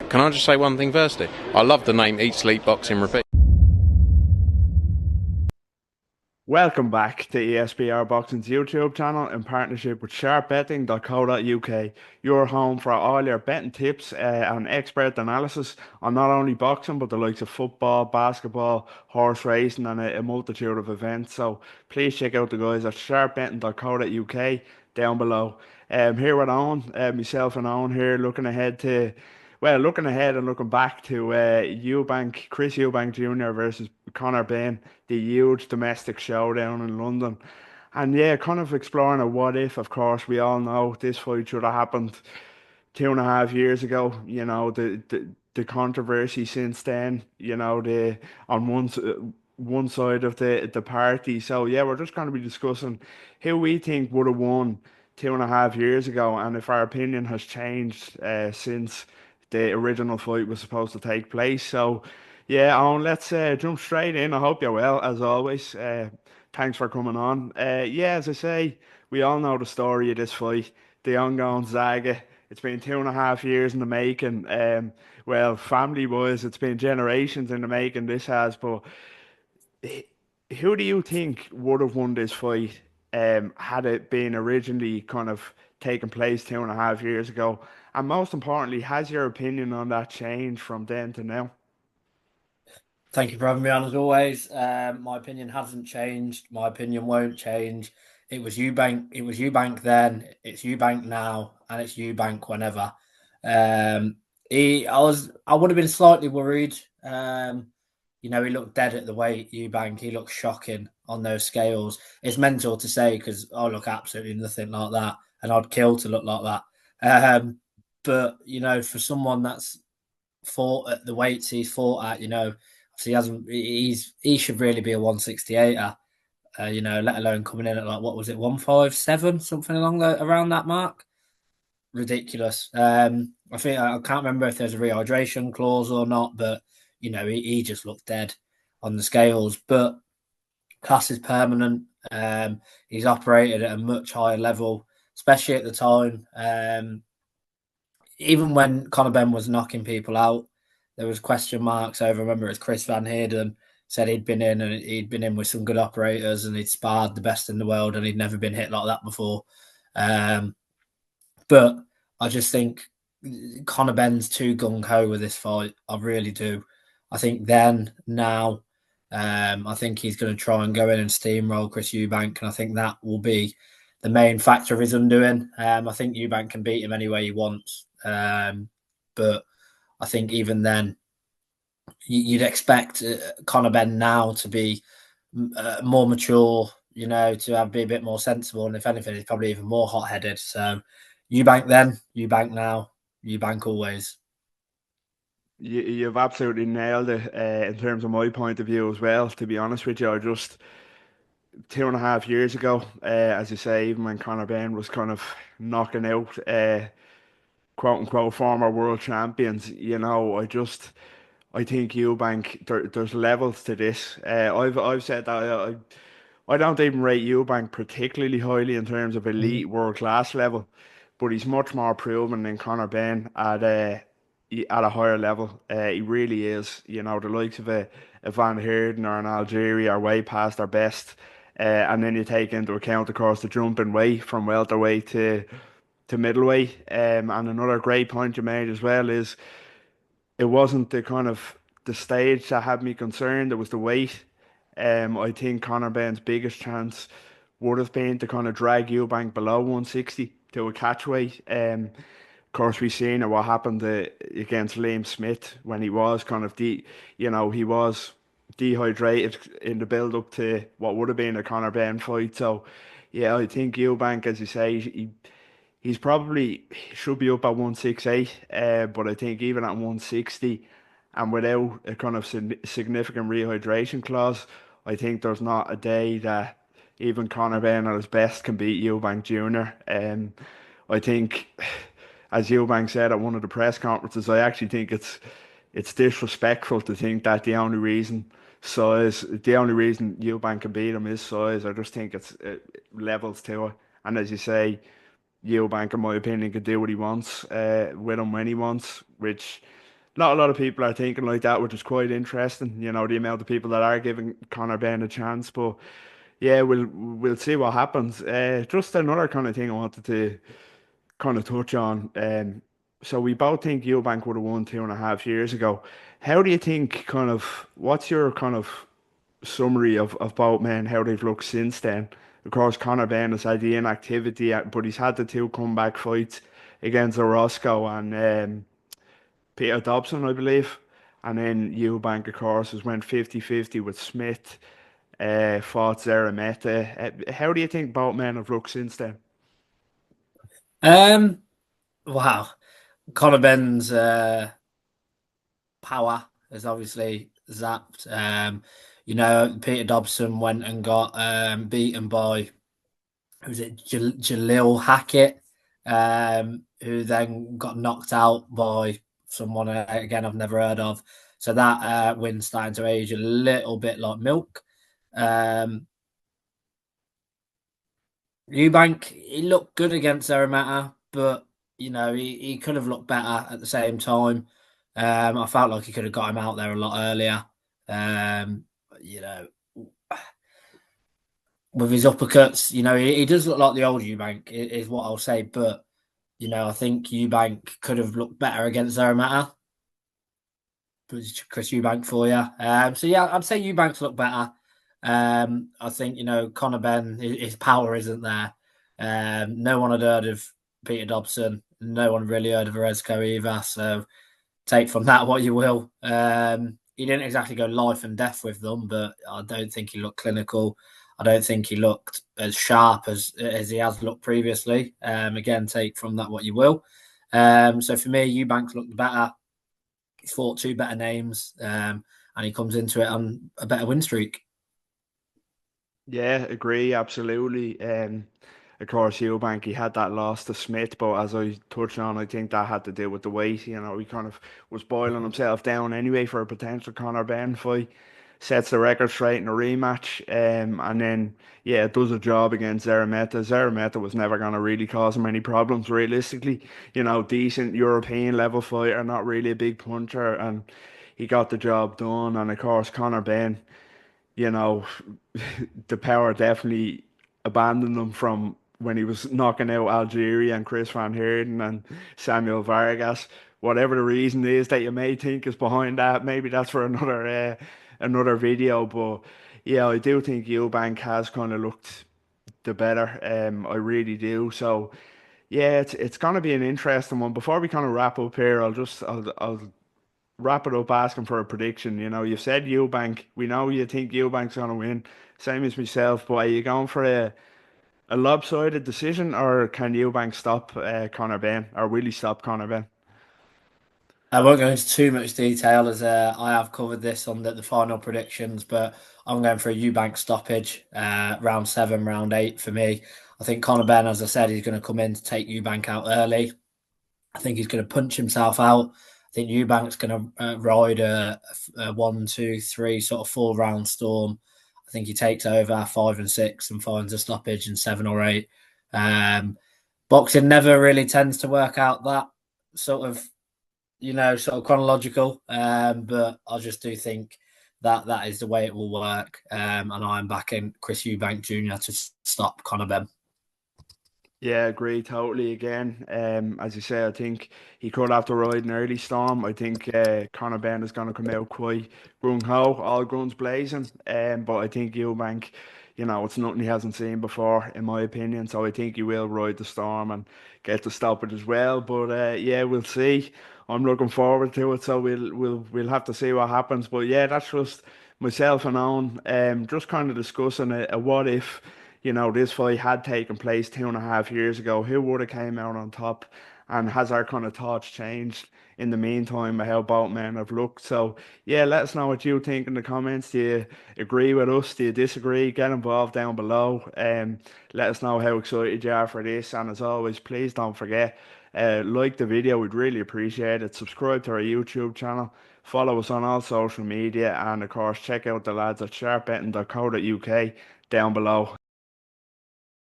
Can I just say one thing firstly? I love the name Eat Sleep Boxing Repeat. Welcome back to ESBR Boxing's YouTube channel in partnership with sharpbetting.co.uk, your home for all your betting tips and expert analysis on not only boxing but the likes of football, basketball, horse racing, and a multitude of events. So please check out the guys at sharpbetting.co.uk down below. Here with Owen, myself and Owen here looking ahead and looking back to Chris Eubank Jr. versus Conor Benn, the huge domestic showdown in London. And yeah, kind of exploring a what if. Of course, we all know this fight should have happened 2.5 years ago. The controversy since then. The on one side of the party. So yeah, we're just going to be discussing who we think would have won 2.5 years ago, and if our opinion has changed since the original fight was supposed to take place. So yeah, Owen, let's jump straight in. I hope you're well, as always. Thanks for coming on. Yeah, as I say, we all know the story of this fight, the ongoing saga. It's been 2.5 years in the making. Well, family-wise, it's been generations in the making. This has, but who do you think would have won this fight had it been originally kind of taken place 2.5 years ago? And most importantly, has your opinion on that changed from then to now? Thank you for having me on as always. My opinion hasn't changed. My opinion won't change. It was Eubank. It was Eubank then. It's Eubank now, and it's Eubank whenever. Um, I would have been slightly worried. He looked dead at the weight. Eubank. He looked shocking on those scales. It's mental to say because I look absolutely nothing like that, and I'd kill to look like that. But for someone that's fought at the weights he's fought at, so he hasn't. He should really be a 168er. Let alone coming in at like what was it, 157, something around that mark. Ridiculous. I think I can't remember if there's a rehydration clause or not, but he just looked dead on the scales. But class is permanent. He's operated at a much higher level, especially at the time. Even when Conor Benn was knocking people out, there was question marks over. I remember it was Chris Van Heerden said he'd been in with some good operators and he'd sparred the best in the world and he'd never been hit like that before. Um, but I just think Conor Benn's too gung ho with this fight. I really do. I think then now, I think he's going to try and go in and steamroll Chris Eubank, and I think that will be the main factor of his undoing. I think Eubank can beat him any way he wants, but I think even then, you'd expect Conor Benn now to be more mature, to be a bit more sensible, and if anything, he's probably even more hot-headed. So, Eubank then, Eubank now, Eubank always. You've absolutely nailed it in terms of my point of view as well. To be honest with you, I just 2.5 years ago, as you say, even when Conor Benn was kind of knocking out quote unquote former world champions, I think Eubank, there's levels to this. I've said that I don't even rate Eubank particularly highly in terms of elite world class level, but he's much more proven than Conor Benn at a higher level. He really is. The likes of a Van Heerden or an Algeria are way past their best. And then you take into account, of course, the jumping weight from welterweight to middleweight. And another great point you made as well is it wasn't the kind of the stage that had me concerned. It was the weight. I think Conor Benn's biggest chance would have been to kind of drag Eubank below 160 to a catch weight. Of course, we've seen what happened against Liam Smith when he was kind of he was dehydrated in the build up to what would have been a Conor Benn fight. So, yeah, I think Eubank, as you say, he's probably should be up at 168, but I think even at 160 and without a kind of significant rehydration clause, I think there's not a day that even Conor Benn at his best can beat Eubank Jr. I think, as Eubank said at one of the press conferences, I actually think it's disrespectful to think that the only reason Eubank can beat him is size. I just think it's levels to it. And as you say, Eubank, in my opinion, can do what he wants with him when he wants, which not a lot of people are thinking like that, which is quite interesting. You know, the amount of people that are giving Conor Benn a chance. But yeah, we'll see what happens. Just another kind of thing I wanted to kind of touch on. So we both think Eubank would have won 2.5 years ago. How do you think kind of what's your kind of summary of both men, how they've looked since then? Of course, Conor Benn has had the inactivity, but he's had the two comeback fights against Orozco and Peter Dobson, I believe. And then Eubank, of course, has went 50-50 with Smith, fought Zerameta. How do you think both men have looked since then? Wow, Conor Benn's power has obviously zapped. Peter Dobson went and got beaten by, who's it, Jalil Hackett, who then got knocked out by someone again I've never heard of. So that win's starting to age a little bit like milk. Eubank, he looked good against Zerameta, but he could have looked better at the same time. I felt like he could have got him out there a lot earlier. Um, you know, with his uppercuts, he does look like the old Eubank, is what I'll say. But I think Eubank could have looked better against Zerameta. Chris Eubank for you. So yeah, I'd say Eubank's look better. I think Conor Benn, his power isn't there. No one had heard of Peter Dobson. No one really heard of Orozco either. So take from that what you will. He didn't exactly go life and death with them, but I don't think he looked clinical. I don't think he looked as sharp as he has looked previously. Again, take from that what you will. So for me, Eubank looked better. He's fought two better names, and he comes into it on a better win streak. Yeah, agree, absolutely. Of course, Eubank, he had that loss to Smith, but as I touched on, I think that had to do with the weight. You know, he kind of was boiling himself down anyway for a potential Conor Benn fight. Sets the record straight in a rematch, and then yeah, it does a job against Zerameta. Zerameta was never going to really cause him any problems, realistically. You know, decent European level fighter, not really a big puncher, and he got the job done. And of course, Conor Benn, you know, the power definitely abandoned him from when he was knocking out Algeria and Chris Van Heerden and Samuel Vargas. Whatever the reason is that you may think is behind that, maybe that's for another video. But yeah, I do think Eubank has kind of looked the better. I really do. So yeah, it's gonna be an interesting one. Before we kind of wrap up here, I'll wrap it up asking for a prediction. You know, you've said Eubank. We know you think Eubank's going to win. Same as myself. But are you going for a lopsided decision, or can Eubank stop Conor Benn, or will he stop Conor Benn? I won't go into too much detail as I have covered this on the final predictions, but I'm going for a Eubank stoppage, round 7, round 8 for me. I think Conor Benn, as I said, he's going to come in to take Eubank out early. I think he's going to punch himself out. I think Eubank's going to ride a 1, 2, 3 sort of 4 round storm. I think he takes over 5 and 6 and finds a stoppage in 7 or 8. Boxing never really tends to work out that sort of chronological. But I just do think that is the way it will work. And I'm backing Chris Eubank Jr. to stop Conor Benn. Yeah, agree totally again. As you say, I think he could have to ride an early storm. I think Conor Benn is going to come out quite gung ho, all guns blazing. But I think Eubank, it's nothing he hasn't seen before, in my opinion. So I think he will ride the storm and get to stop it as well. But yeah, we'll see. I'm looking forward to it. So we'll have to see what happens. But yeah, that's just myself and Owen, just kind of discussing a what if this fight had taken place 2.5 years ago, who would have came out on top? And has our kind of thoughts changed in the meantime of how both men have looked? So yeah, let us know what you think in the comments. Do you agree with us? Do you disagree? Get involved down below. Let us know how excited you are for this. And as always, please don't forget, like the video, we'd really appreciate it. Subscribe to our YouTube channel. Follow us on all social media, and of course check out the lads at sharpbetting.co.uk down below.